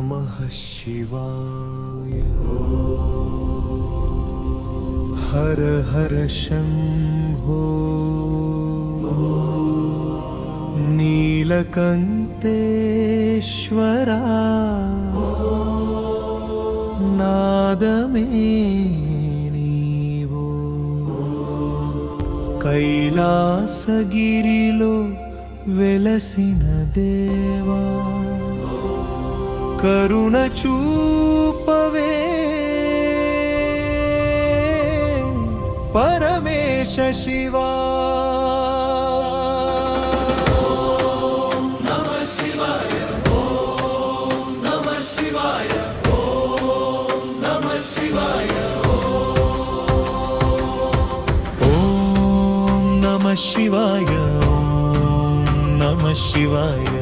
नमः शिवाय। हर हर शम्भो नीलकण्ठेश्वरा नादमे नीवो कैलासगिरिलो వెలసిన దేవా కరుణ చూపవే పరమేశ శివా। శివాయ నమః శివాయ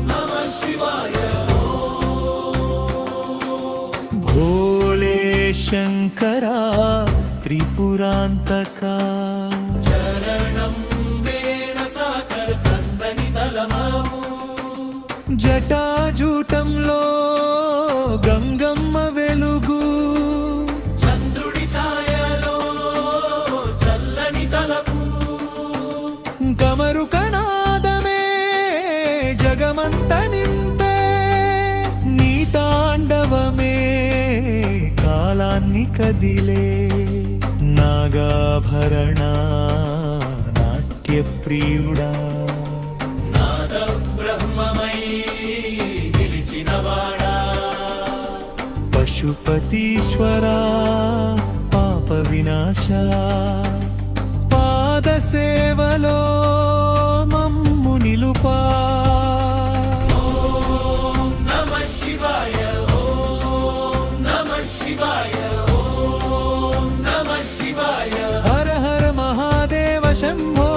నమః శివాయ భోళే శంకరా త్రిపురాంతకా చరణం వేణ సాకర్ కందని తలమాము జటాజూటంలో గంగమ్మ వెలుగు చంద్రుడి ఛాయలో చల్లని తలపు కమరు కనాదమే జగమంత నింపే నీ తాండవమే కాలాన్ని కదిలే నాగాభరణ నాట్య ప్రియుడా నాద బ్రహ్మమై నిలిచినవాడా పశుపతీశ్వరా పాప వినాశ పాద సేవలో మమ్ము నిలుపా। ఓం నమః శివాయ ఓం నమః శివాయ ఓం నమః శివాయ హర హర మహాదేవ శంభో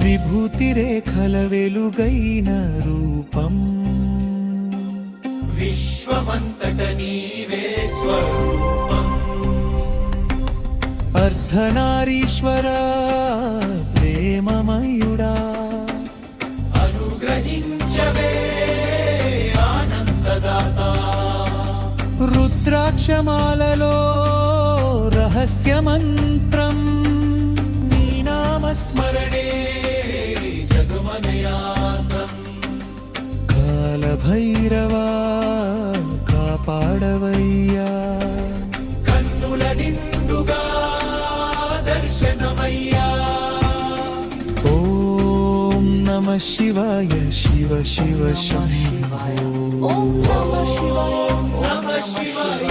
విభూతి రేఖల వెలుగైన రూపం విశ్వమంతట నీవే స్వరూపం అర్ధనారీశ్వర ప్రేమమయుడా అనుగ్రహించవే ఆనందదాత రుద్రాక్షమాలలో రహస్య మంత్రం నీ నామస్మరణే జగమనయాత్రం కాలభైరవా కాపాడవయ్యా కన్నుల నిండుగా దర్శనమయ్యా ఓం నమః శివాయ శివ శివ శంభో నమః శివాయ